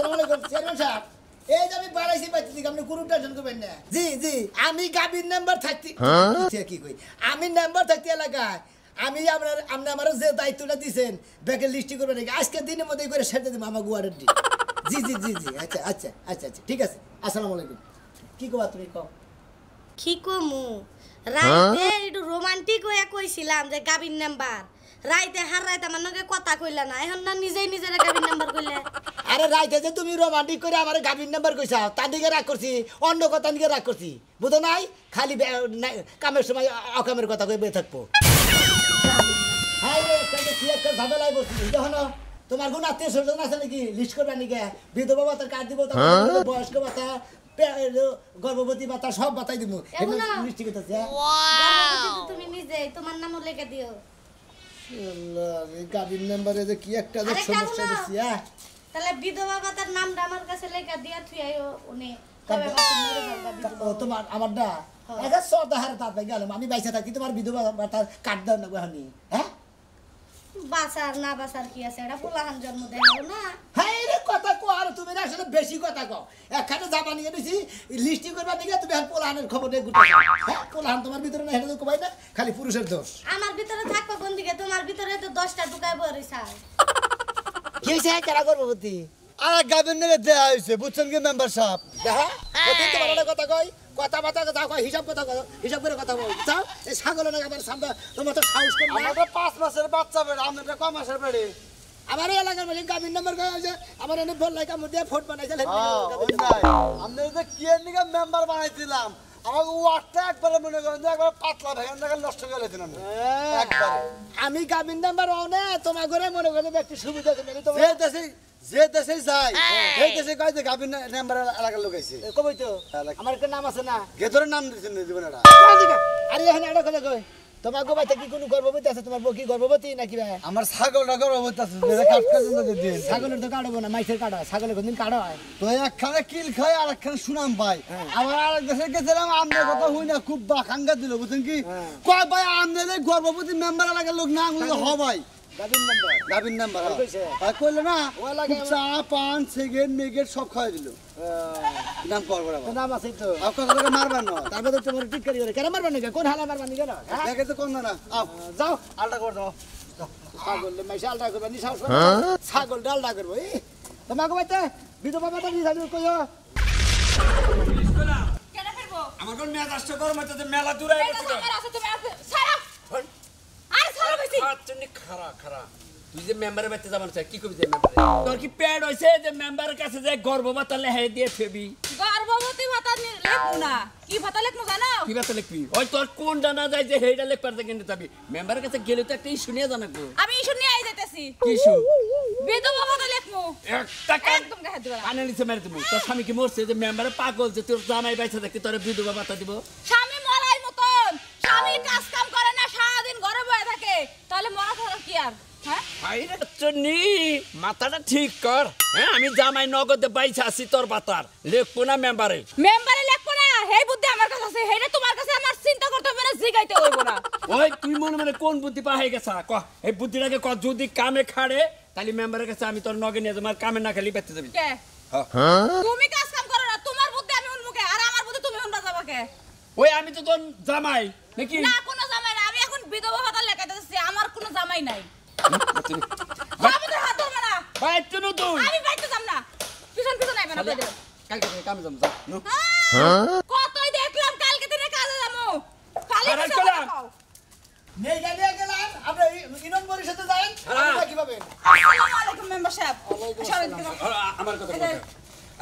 আসসালামু আলাইকুম চেয়ারম্যান সাহেব এই যে আমি বাড়াইছি বাইতে আপনি কোনো টেনশন করবেন না জি জি আমি গাবির নাম্বার থাকতে কি কই আমি নাম্বার থাকতে এলাকায় আমি আপনি আমার যে দায়িত্বটা দিয়েছেন ব্যাগের লিস্টি করবেন নাকি আজকে দিনের মধ্যেই করে সেরে দেবো আমার গুয়ারের দিন জি জি জি জি আচ্ছা আচ্ছা আচ্ছা আচ্ছা ঠিক আছে আসসালামু আলাইকুম কি কবা তুমি কও কি কমু রাইতে একটু রোমান্টিক হয়ে কইছিলাম যে গাবির নাম্বার রাইতে হার রাইতে আমার নাকি কথা কইলা না এখন না নিজেই নিজের গাবির নাম্বার কইলে আরে রাইতে যে তুমি রোমান্টিক করে আমার গাবির নাম্বার কইছাও তার দিকে রাগ করছি অন্য কথা দিকে রাগ করছি বুঝো নাই খালি কামের সময় অকামের কথা কই বেয়ে থাকবো হ্যাঁ রে কি একটা ঝামেলায় বসছি দেখো তোমার কোন আত্মীয় স্বজন আছে নাকি লিস্ট করবে নাকি বিধবা ভাতার কার্ড দিব বয়স্ক ভাতা গর্ভবতী ভাতা সব বাতাই দিব লিস্ট করতেছে তুমি নিজে তোমার নামও লিখে দিও গাবির নাম্বারে যে কি একটা সমস্যা দিছি হ্যাঁ তাহলে বিধবা ভাতার নামটা আমার কাছে লেখা দিয়া তুই আইও উনি ও তোমার আমারটা এটা সদা হারে তার ভাই গেলাম আমি বাইসা থাকি তোমার বিধবা ভাতার কার্ড দাও না গহনি হ্যাঁ বাসার না বাসার কি আছে এটা পোলাহান জন্ম দেখাবো না হ্যাঁ রে কথা কো আর তুমি না আসলে বেশি কথা কও একখানে জামা নিয়ে নিছি লিস্টি করবা দিকে তুমি আর পোলাহানের খবর নিয়ে ঘুরতে হ্যাঁ পোলাহান তোমার ভিতরে না হেটা তো কই না খালি পুরুষের দোষ আমার ভিতরে থাকবা কোন দিকে তোমার ভিতরে তো 10টা ঢুকাই বরিছা কি হইছে কেরা গর্ভবতী আর গাবির নামে দেয়া হইছে বুঝছেন কি মেম্বার সাহেব দেখা কত তোমার একটা কথা কই কথা বাতা কথা কই হিসাব কথা কই হিসাব করে কথা বল চাও এই ছাগল না আমার সামনে তোমার তো সাহস কম না আমাদের 5 মাসের বাচ্চা বেড়ে আমাদের কয় মাসের বেড়ে আমার এলাকার মালিক গাবির নাম্বার কই আছে আমার এনে ফোন লাইকা মধ্যে ফোন বানাইছিল আমরা যে কিয়ের নিগা মেম্বার বানাইছিলাম আমাকে ওয়াটটা একবারে মনে করেন যে একবার পাতলা ভেঙে দেখা নষ্ট করে দিলাম একবারে আমি গাবির নাম্বার অনে তোমার ঘরে মনে করে একটু সুবিধা আছে তো যে দেশে যাই সেই দেশে কয় যে গাবির নাম্বার এলাকার লোক আইছে কই তো আমার একটা নাম আছে না গেদরের নাম দিছেন জীবন এটা আরে এখানে একটা কথা কই তোমার গোবাইতে কি কোনো গর্ভবতী আছে তোমার বউ কি গর্ভবতী নাকি ভাই আমার ছাগলটা গর্ভবতী আছে যেটা কাট করে দিয়ে ছাগলের তো কাটবো না মাইসের কাটা ছাগলের কোনদিন কাটা হয় তো একখানে কিল খাই আর একখানে সুনাম পাই আমার আরেক দেশে গেছিলাম আমনের কথা হই না খুব বাখাঙ্গা দিল বুঝছেন কি কয় ভাই আমনের গর্ভবতী মেম্বার এলাকার লোক না বলে হ ভাই গাবির নাম্বার কইলো না চা পান সিগারেট মেগেট সব খাওয়াই দিল নাম করবো নাম আছে তো আপনাকে মারবার না তারপর তো তোমার ঠিক করি কেন মারবার না কোন হালা মারবার নি কেন দেখে তো কোন না যাও আলটা করে দাও ছাগল মাইসা আলটা করবা নি সাহস ছাগল ডালটা করবো তোমাকে বাইতে বিধবা মাতা নি ছাগল কইও কেন ফিরবো আমার কোন মেজাজ তো গরম হইতেছে মেলা দূরে গেছে তুমি সারা আরে সারা কইছি আচ্ছনি খারা খারা তুই যে মেম্বারের বাড়িতে যাবার চাই কি কবি যে মেম্বারে তোর কি প্যাড হইছে যে মেম্বারের কাছে যে গর্ভভাতা লেহে দিয়ে ফেবি গর্ভবতী ভাতা লিখবো না কি ভাতা লিখবো জানো কি ভাতা লিখবি ওই তোর কোন জানা যায় যে হেইডা লিখ পারতে কিনতে যাবি মেম্বারের কাছে গেলে তো একটা ইস্যু নিয়ে জানাবো আমি ইস্যু নিয়ে আই যাইতেছি কি ইস্যু বিধবা ভাতা লিখবো একটা কান একদম গায়ে দিবা কানে নিচে মেরে দেবো তোর স্বামী কি মরছে যে মেম্বারে পাগল যে তোর জামাই বাইছে দেখতে তোর বিধবা ভাতা দিব স্বামী মরাই মতন স্বামী কাজ কাম করে না সারাদিন ঘরে বসে থাকে তাহলে মরা থাকা কি আর হ্যাঁ আইরে চন্নি মাথাটা ঠিক কর হ্যাঁ আমি জামাই নগদে বাইছে আছি তোর বাতার লিখবো না মেম্বারে লিখবো না এই বুদ্ধি আমার কাছে আছে হেটা তোমার কাছে আমার চিন্তা করতে হবে না জিগাইতে হইব না ওই তুই মনে কোন বুদ্ধি পাহে গেছা ক এই বুদ্ধিটাকে ক যদি কামে খাড়ে তাহলে মেম্বারের কাছে আমি তোর নগে নিয়ে তোমার কামে না খালি বেঁচে যাবি কে তুমি কাজ কাম করো না তোমার বুদ্ধি আমি উনমুখে আর আমার বুদ্ধি তুমি উনবা যাবা কে ওই আমি তো তোর জামাই নাকি না কোনো জামাই না আমি এখন বিধবা ভাতা লেখাইতেছি আমার কোনো জামাই নাই আমি তো হাত ধরবো না বাইতে নো তুই আমি বাইতে যাব না পিছন পিছন আইবে না কইতে কালকে থেকে কামে যাম যা নো কতই দেখলাম কালকে দিনে কাজে যামু খালি আরে পিছন চলাম। পাও নেই গেলে গেলাম আমরা ইনন বরির সাথে যাই আমরা কি পাবেন আসসালামু আলাইকুম মেম্বার সাহেব সরে দিতে পারো। আমার কথা বল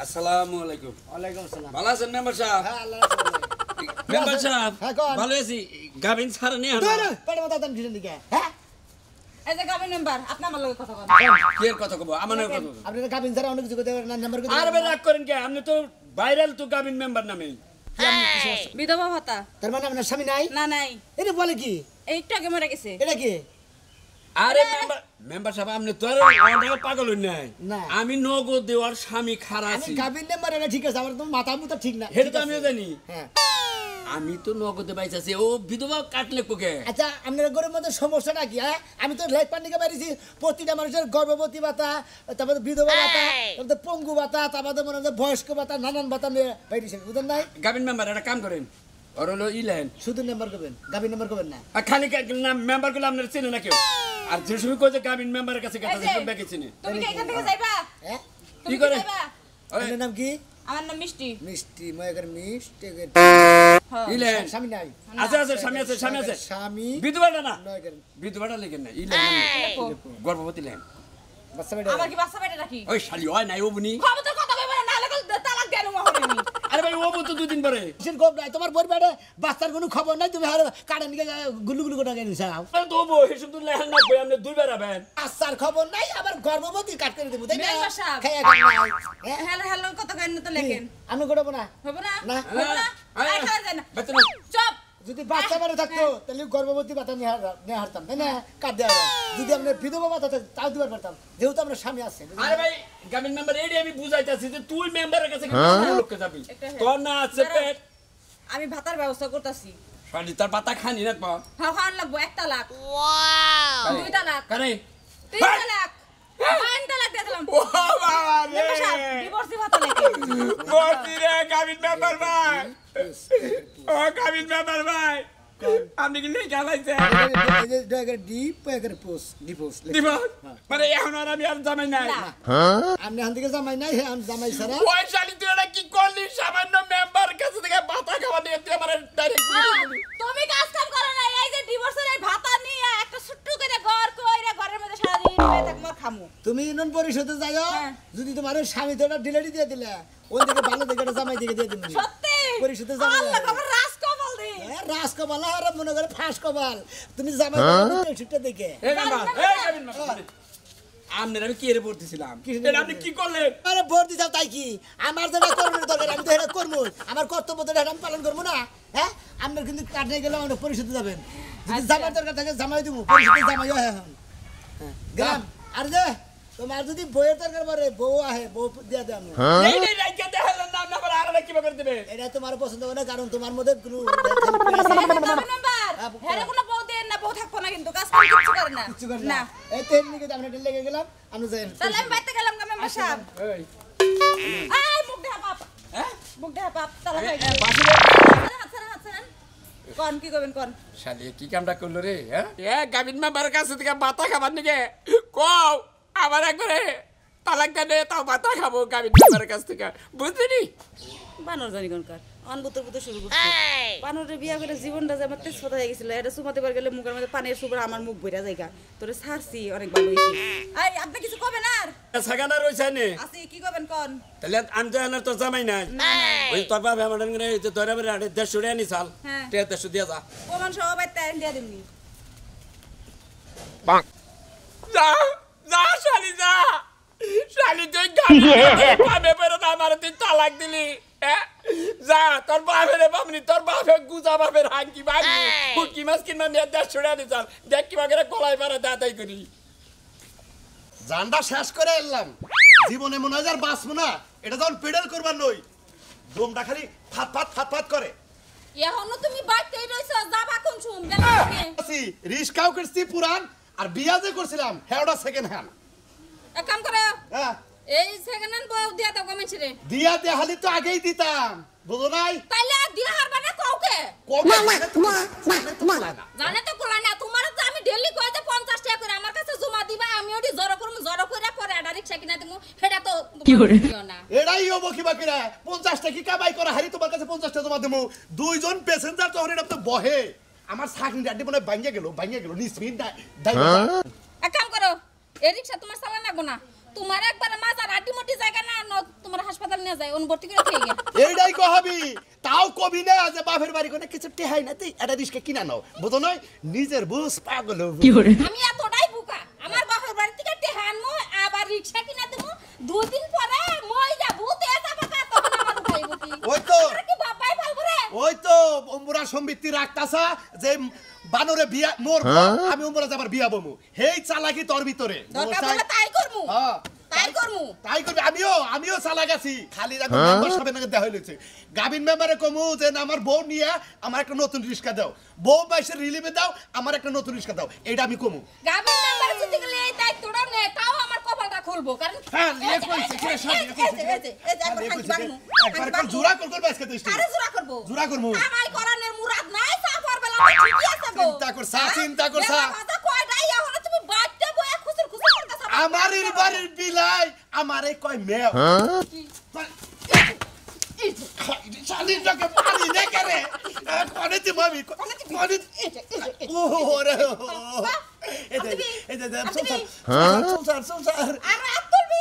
আসসালামু আলাইকুম ওয়ালাইকুম আসসালাম ভালো আছেন মেম্বার সাহেব হ্যাঁ আল্লাহ রাখে মেম্বার সাহেব হ্যাঁ, কন। ভালো আছি গাবিন ছাড়া নেই দূর পেটে মাথা দেন কিসের দিকে হ্যাঁ এই যে গাবি মেম্বার আপনি আমার লগে কথা বলেন কি এর কথা কব আমার নামে কথা কব আপনি গাবিন ছাড়া অনেক কিছু করতে পারেন না নাম্বার আর বে রাগ করেন কে আপনি তো ভাইরাল তো গাবিন মেম্বার নামে বিধবা ভাতা তার মানে আপনার স্বামী নাই না নাই এটা বলে কি একটু আগে মরে গেছে এটা কি আরে মেম্বার সাহেব আপনি তো আর অনেক পাগল নাই না। আমি নগদ দেওয়ার স্বামী খারা আমি আছি গাবিন নাম্বার এটা ঠিক আছে আমার তো মাথা মুথা ঠিক না হেটা তো আমিও জানি হ্যাঁ আমি তো নগদে পাইছি ও বিধবা কাটলে কোকে আচ্ছা আপনার ঘরের মধ্যে সমস্যা নাকি হ্যাঁ আমি তো লেখ পান্ডিকে পারিছি প্রতিটা মানুষের গর্ভবতী ভাতা তারপরে বিধবা ভাতা তারপরে পঙ্গু ভাতা তারপরে মনে হয় বয়স্ক ভাতা নানান ভাতা নিয়ে পাইছি বুঝলেন নাই গাবিন মেম্বার একটা কাম করেন ওর হলো ইলেন শুধু নাম্বার করবেন গাভীর নাম্বার করবেন না আর খালি মেম্বার গুলো আপনার চেনে না কেউ আর যে সময় কই যে গাবিন মেম্বারের কাছে কথা এই যে, ব্যাকে চিনি তুমি কি এখান থেকে যাইবা হ্যাঁ কি তুমি করে? যাইবা? আপনার নাম কি আমার নাম মিষ্টি মিষ্টি ময়কের মিষ্টি হ্যাঁ। ইলেন স্বামী নাই আছে আছে স্বামী আছে স্বামী আছে স্বামী বিধবাটা না ময়কের বিধবাটা লেখেন না ইলেন দেখো, গর্ভবতী লেন বাচ্চা বেটা আমার কি বাচ্চা পেটে রাখি ওই শালি হয় নাই ও বুনি খবর কথা কইবা না নাহলে তালাক দেন মহরে আমি আরে ভাই ও তো দুদিন পরে কিসের গোপ নাই তোমার বই বেড়ে বাচ্চার কোনো খবর নাই তুমি আর কারেন্ট দিকে গুলু গুলু করে নিছাও আরে তো বো হিসুম তো লেহান না বই আপনি দুইবার আবেন বাচ্চার খবর নাই আবার গর্ভবতী কাট করে দেবো তাই না মেম্বার সাহেব। খাইয়া খাই নাই হ্যাঁ হ্যালো হ্যালো কথা কইন তো লেখেন আমি করবো না হবে না না। হবে না আই খাওয়া যায় না বেতন না। চুপ যদি বাচ্চা বেড়ে থাকতো তাহলে গর্ভবতী ভাতা নিয়ে হারতাম তাই না কাট দেওয়া যায়। যদি আপনার বিধবা ভাতা থাকতো তাও দিবার পারতাম যেহেতু আপনার স্বামী আছে আরে ভাই গাবিন মেম্বার এডি আমি বুঝাইতাছি যে তুই মেম্বারের কাছে লোককে যাবি একটা হে- তোর না আছে পেট আমি ভাতার ব্যবস্থা করতেছি শালি তার পাতা খানি না পা হ্যাঁ খাওয়ান লাগবো 1 তালাক ওয়াও 2 তালাক কারে 3 তালাক 5 তালাক দিয়ে দিলাম ও বাবা রে মেম্বার সাহেব ডিভোর্সি ভাতা লেখেন বর্তি রে গাবিন মেম্বার ভাই ও গাবিন মেম্বার ভাই আপনি কি লেখা লাইছে দিব মানে এখন আর আমি আর জামাই নাই না আপনি হান থেকে জামাই নাই হ্যাঁ আমি জামাই ছাড়া ওই শালি তুই এটা কি করলি সামান্য মেম্বার কাছে থেকে ভাতা খাওয়া নিয়ে তুই আমার ডাইরেক্ট তুমি কাজ কাম করো না এই যে ডিভোর্সের এই ভাতা নিয়ে একটা ছোট্ট করে ঘর কইরা ঘরের মধ্যে সারাদিন হয়ে থাক মর খামু তুমি ইউনিয়ন পরিষদে যাও হ্যাঁ। যদি তোমার ওই স্বামী তো ডিলেটি দিয়ে দিলে ওই দিকে ভালো দিকে একটা জামাই দিকে দিয়ে দিবে সত্যি পরিষদে যাবে আল্লাহ আমার রাজ কপাল দে রাজ কপাল আর মনে করে ফাঁস কপাল তুমি জামাই ছুটে দেখে এই মেম্বার এই গাবিন মেম্বার আমনের আমি কি এর পড়তেছিলাম এটা আপনি কি করলেন আরে ভোট দিতাম তাই কি আমার যেটা কর্মের দরকার আমি তো এটা করবো আমার কর্তব্য তো এটা আমি পালন করবো না হ্যাঁ আপনার কিন্তু কাটে গেলে আমরা পরিষদে যাবেন যদি জামাই দরকার থাকে জামাই দিব পরিষদে জামাই হয় এখন গেলাম আর যে তোমার যদি বইয়ের দরকার পড়ে বউ আহে বউ দিয়ে দেয় আমি এই রে রাইকে দেখালেন না আপনি আবার আরে কি করে দিবে এটা তোমার পছন্দ হবে না কারণ তোমার মধ্যে কোনো নাম্বার হেরে কোনো বউ দেন না বউ থাকবো না কিন্তু কাজ কাম কিছু করে না কিছু করে না না এই তেল নিকে আমরা লেগে গেলাম আমি যাই তাহলে আমি বাইতে গেলাম গা মেম্বার সাহেব এই এই মুখ দেখা পাপ হ্যাঁ মুখ দেখা পাপ তালা খাই বাসি হাত কোন কি করবেন কোন শালি কি কামটা করলো রে হ্যাঁ এ গাবিন মেম্বার কাছে থেকে ভাতা খাবার নিকে কও আবার একবারে তালাক দেনে তাও ভাতা খাবো গাবিন মেম্বারের কাছ থেকে বুঝলি বানর জানি কোনকার অনবুতর শুরু করছে বানরের বিয়া করে জীবনটা যে আমার তেজপাতা হয়ে গেছিল এটা সুমাতে পার গেলে মুখের মধ্যে পানির সুপার আমার মুখ বইরা জায়গা তোরে ছাড়ছি অনেক ভালো হয়েছে এই আপনি কিছু কবেন আর সাগানা রইছে নে আসি কি করবেন কোন তাহলে আমি তো এনার তো জামাই নাই ওই তোর বাবা আমার করে যে ধরে বেরে আড়ে 150 টাকা নি চাল হ্যাঁ। 150 দিয়া যা প্রমাণ সহ বাইতে দিয়া দিমনি যা যা শালি যা শালি তুই গাবি পাবে পরে না আমার তুই তালাক দিলি যা তোর বাপের বামনি তোর বাপে গুজা বাপের হাঙ্কি ভাঙি হুকি মাছ কিনবা নিয়ে 150 টাকা দি চাল দেখ কি বাগেরা কলাই পারে দাদাই করি জানটা শেষ করে এলাম জীবনে মনে হয় আর বাঁচবো না এটা যখন পেডাল করবার নই দমটা খালি ফাত ফাত ফাত ফাত করে এখনো তুমি বাইতেই রইছো যাবা কোন শুন বেলা রিস্কাও করছি পুরান আর বিয়া যে করছিলাম হেওটা সেকেন্ড হ্যান্ড এক কাম করো হ্যাঁ এই সেকেন্ড হ্যান্ড বউ দিয়া দাও কমেছে রে দিয়া দেহালি তো আগেই দিতাম বুঝো নাই তাইলে দিয়া হারবা না কাউকে জানে তো কোলা না তোমার তো আমি ডেইলি কই যে 50 টাকা করে আমার কাছে জমা দিবা আমি ওডি জড়ো করে পরে আডা রিকশা কিনা দিমু সেটা তো কি করে না এটাই হবো কি বাকিরা 50 টাকা কামাই করা হারি তোমার কাছে 50 টাকা জমা দেবো দুইজন প্যাসেঞ্জার তখন এটা তো বহে আমার সাকনি ডাড্ডি মনে ভাঙিয়ে গেল নিসমিন এক কাম করো এই রিকশা তোমার চালা লাগবো না তোমার একবার মাজার আড্ডি মোটি জায়গা না তোমার হাসপাতাল নিয়ে যায় ওন ভর্তি করে দিয়ে এইটাই কহাবি তাও কবি না যে বাপের বাড়ি কোনে কিছু টেহাই না তুই এটা রিস্কে কিনা নাও বুঝো নয় নিজের বুঝ পাগল আমি এতটাই বোকা আমার বাপের বাড়ি থেকে টেহান মো আবার রিকশা কিনা দেবো 2 দিন পরে মই যাবো তে যাবো কা তখন আমার উঠাইব কি ওই তো কি বাবাই পালবো রে ওই তো অম্বুরা সম্বিতি রাখতাছা যে বানরে বিয়া মোর আমি অম্বুরা যাবার বিয়া বমু হেই চালাকি তোর ভিতরে দরকার বলে তাই করমু হ্যাঁ তাই তাই করমু তাই করবি আমিও চালা গেছি খালি রাখো মেম্বার সাহেবের নাকি দেখা হইছে গাবিন মেম্বারে কমু যে না, আমার বউ নিয়ে আমার একটা নতুন রিস্কা দাও, বউ বাইসের রিলিভে দাও, আমার একটা নতুন রিস্কা দাও, এইটা আমি কমু। গাবিন নাম্বার জিতে গেলে এই দায়িত্বটা নে, তাও আমার কপালটা খুলবো কারণ হ্যাঁ নিয়ে কইছে কি রে শাদি একবার কাল জোড়া করবে আজকে তো আরে জোড়া করব জোড়া করবো কামাই করানোর মুরাদ নাই সাফার বেলা ঠিকই আছে গো চিন্তা করছা কথা কয়টাই এখন তুমি বাচ্চা বয়া খুসুর খুসুর করতেছ আমার বাড়ির বিলাই আমারে কয় মেও শালিটাকে পানি দে করে কোনে দি মামি কোনে ওরে এই যে সংসার আর আতুলবি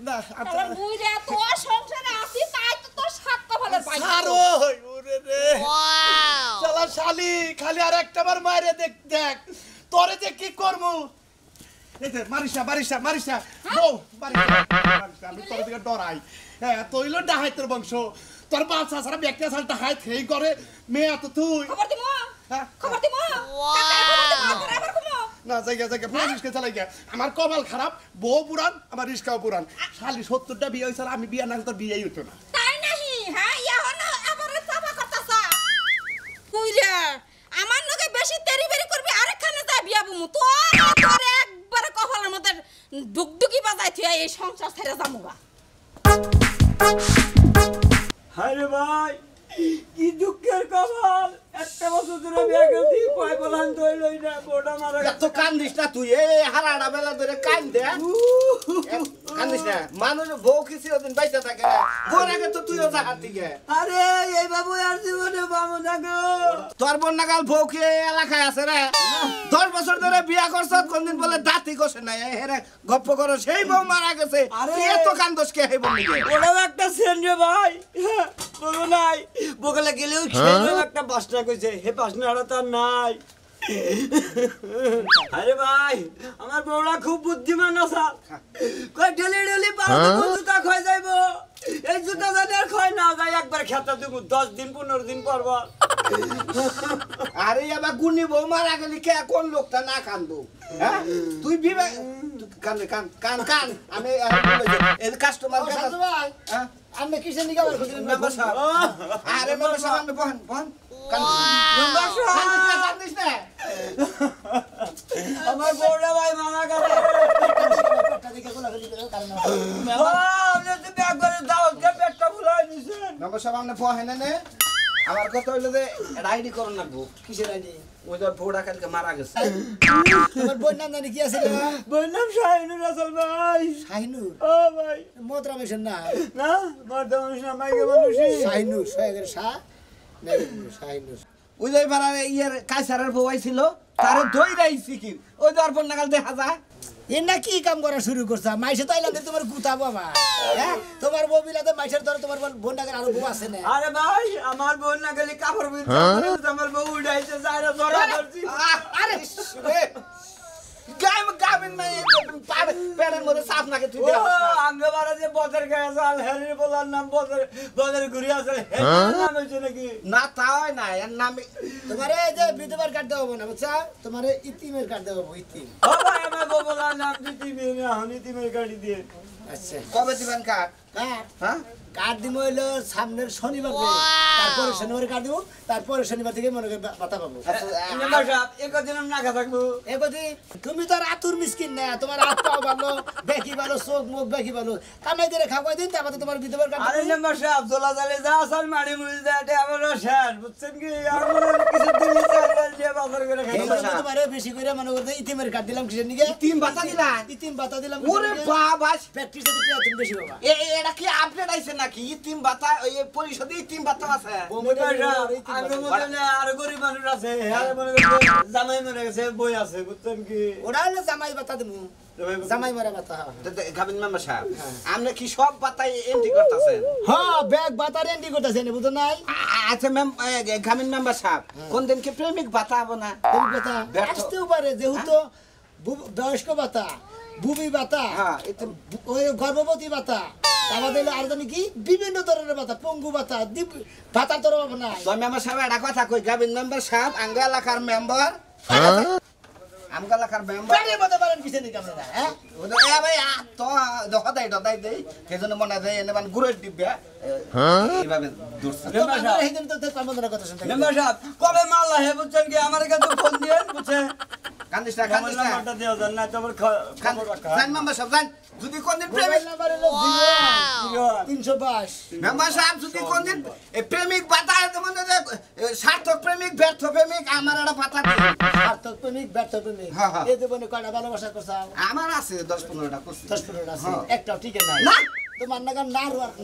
না তোর বুইরা তো সংসারে আছি তাই তো তোর সাত কপালের পাই আরো ওরে রে ওয়াও শালা শালি খালি আর একটা বার মাইরে দেখ তোরে যে কি করমু এই যে মারিসা বউ মারিসা আমি তোর দিকে ডরাই হ্যাঁ তইল ডাহাইতের বংশ তোর বাপ সারা ব্যক্তি সালটা হাই থেই করে মেয়ে তো তুই খবর দিমু হ্যাঁ খবর দিমু আবার কমো না জায়গা পুলিশকে চালাই গে আমার কপাল খারাপ বউ পুরান আমার রিস্কাও পুরান শালি 70টা বিয়ে হইছে আমি বিয়ে না তোর বিয়েই হইতো না তাই নাহি হ্যাঁ এখন আবার চাপা করতাছ কইরা আমার লগে বেশি তেরি বেরি করবি আরেকখানে যা বিয়া বুমু তোর একবারে কপালের মধ্যে ডুগডুগি বাজাই থিয়া এই সংসার ছেড়ে যামুগা আরে ভাই কি দুঃখের কপাল একটা বছর ধরে বিয়ে করছি কয় বলান তৈলই না বড়া মারা এত কান্দিস না তুই এই হারাড়া বেলা ধরে কান দে কান্দিস না মানুষ বউ কিছু দিন বাইসা থাকে না তোর আগে তো তুইও থাকার দিকে আরে এই বাবু আর জীবনে বাবু না গো তোর বন্যাকাল বউ কি এলাকায় আছে রে 10 বছর ধরে বিয়া করছ কোনদিন বলে দাঁতি কষে নাই হেরে গপ্প করো সেই বউ মারা গেছে তুই এত কান্দস কে হইব নি ওরাও একটা সেন রে ভাই বলো নাই বগলে গেলেও খেলেও একটা বাসনা কইছে হে বাসনাটা তার নাই আরে ভাই আমার বউরা খুব বুদ্ধিমান আছে কই ঢেলি পাউডার জুতা খয় যাইবো এই জুতা জানি আর খয় না যায় একবার খেতা দেব 10 দিন 15 দিন পর পর আরে আবার গুনি বউ মারা গেলি কে কোন লোকটা না কান্দো হ্যাঁ তুই বিবে কান আমি এই কাস্টমার কাছে ভাই হ্যাঁ আমি কিসের নিগা বার করছিলাম মেম্বার সাহেব আরে মেম্বার সাহেব আমি বহন কান মেম্বার সাহেব কান্দিস না আমার বউরা ভাই মানা করে পেটটা দিকে গোলা ফেলি করে কারণ আপনি তো ব্যাগ করে দাও যে পেটটা ফুলাই নিছেন মেম্বার সাহেব আপনি বহেন না আমার কথা হইলো যে রাইডি করন লাগবো কিসের রাইডি ওই তো বউড়া কালকে মারা গেছে তোমার বোন নাম জানি কি আছে রে বোন নাম শাহিনুর আসল ভাই শাহিনুর ও ভাই মোদরা মেশন না না মর্দা মানুষ না মাইকে মানুষই শাহিনুর শয়ের শাহ শাহিনুর ওই যে পাড়ার ইয়ের কাইসারের বউ আইছিল তারে দইরাইছি কি ওই তো আর বোন নাগাল দেখা যায় এনা কি কাম করা শুরু করছা মাইসে তো আইলাম তোমার গুতা বাবা হ্যাঁ তোমার বউ বিলাতে মাইসের ধরে তোমার বোন নাগাল আরো বউ আছে না আরে ভাই আমার বোন না গেলে কাপড় বিনতে আমার বউ উড়াইছে যাইরা ধরা ধরছি আরে গামিন নাই পেড়ের মধ্যে সাফ নাকে তুই ও আঙ্গে বাড়া যে বদর গেছে আল হেরি বলার নাম বদর ঘুরি আছে নাম হইছে নাকি না তাই না এর নামে তোমারে এই যে বিধবার কার্ড দেবো না বুঝছা তোমারে ইতিমের কার্ড দেবো ইতিম ও ভাই আমার বউ বলার নাম দিতি মেয়ে হনি তিমের গাড়ি দিয়ে আচ্ছা কবে দিবেন কার্ড হ্যাঁ কার্ড দিব হইলো সামনের শনিবার তারপরে শনিবার কার্ড দিব তারপরে শনিবার থেকে মনে করে বাতা পাবো মেম্বার সাহেব একদিন আমি নাকা থাকবো এবারে তুমি তো আর আতুর মিসকিন না তোমার হাত পাও ভালো দেখি ভালো চোখ মুখ দেখি ভালো কামাই দিয়ে খাওয়াই দিন তারপরে তোমার বিধবার কার্ড আরে মেম্বার সাহেব দোলা জালে যা আসাল মারি মুড়ি দেয় আমার শেষ বুঝছেন কি আর মনে কিছু দিন দিয়ে বাজার করে খাই তোমারে বেশি করে মনে করতে ইতিমের কার্ড দিলাম কিসের নিকে ইতিম ভাতা দিলাম ইতিম ভাতা দিলাম ওরে বাবা প্র্যাকটিস দিতে তুমি বেশি বাবা এটা কি আপডেট আইছে নাকি ইতিম ভাতা ওই পরিষদে ইতিম ভাতা আছে আগে মনে আর গরিব মানুষ আছে আর মনে জামাই মরে গেছে বই আছে বুঝছেন কি ওরা হলো জামাই ভাতা দেবো জামাই মারা ভাতা গাবিন মেম্বার সাহেব আপনি কি সব বাতাই এন্ট্রি করতেছেন হ্যাঁ ব্যাগ ভাতা এন্ট্রি করতেছেন বুঝো নাই আচ্ছা ম্যাম গাবিন মেম্বার সাহেব কোন দিন কি প্রেমিক ভাতা হবে না তুমি ভাতা আসতেও পারে যেহেতু বয়স্ক ভাতা বুবি ভাতা ওই গর্ভবতী ভাতা আমাদের আর জানি কি বিভিন্ন ধরনের ভাতা পঙ্গু ভাতা ভাতা তোর না তো মেম্বার সাহেব একটা কথা কই গাবিন মেম্বার সাহেব আঙ্গা এলাকার মেম্বার আমগা লাখার মেম্বার পেটের মধ্যে পারেন কিসে নিকে আপনারা হ্যাঁ এ ভাই তো দহদাই দেই সেজন্য মনে হয় এনে মানে গুড়ের দিবে এইভাবে দূরছে মেম্বার সাহেব এইদিন তো কর্মধারা কথা শুনতে মেম্বার সাহেব কবে মাল হে বুঝছেন কি আমার কাছে ফোন দিয়ে বুঝছেন কান্দিস না মোবাইল নাম্বারটা দিও দেন না তোমার খবর রাখা জান মেম্বার সাহেব জান যদি কোনদিন প্রেমিক মোবাইল নাম্বার হলো 322 মেম্বার সাহেব যদি কোনদিন প্রেমিক বাতায় তোমার সার্থক প্রেমিক ব্যর্থ প্রেমিক আমার একটা পাতা সার্থক প্রেমিক ব্যর্থ প্রেমিক হ্যাঁ, হ্যাঁ। এই জীবনে কয়টা ভালোবাসা করছাও আমার আছে 10-15টা করছি 10-15 আছে হ্যাঁ। একটাও ঠিক নাই না। তোমার নাগার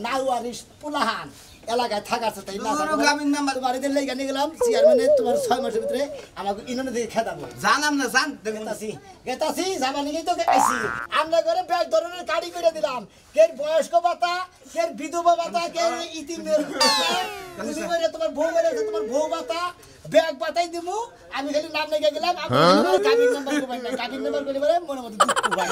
নাউয়ারিশ পুলাহান এলাকায় থাকার সাথে না তোমারও গ্রামীণ নাম্বার। তোমার এদের লেগে নিয়ে গেলাম চেয়ারম্যানে তোমার 6 মাসের ভিতরে আমাকে ইনোনে দিয়ে খেদাবো জানাম না জান দেখুন গেতাছি যাবা নাকি তো আইছি আমরা করে ব্যাগ ধরনের গাড়ি করে দিলাম কের বয়স্ক ভাতা কের বিধবা ভাতা কের ইতিমের ভাতা তুমি মেরে তোমার বউ মেরে তোমার বউ ভাতা ব্যাগ ভাতাই দিমু আমি খালি নাম লেগে গেলাম আপনি গাবির নাম্বার কোবাই না গাবির নাম্বার করে মনে মতো দুঃখ পাই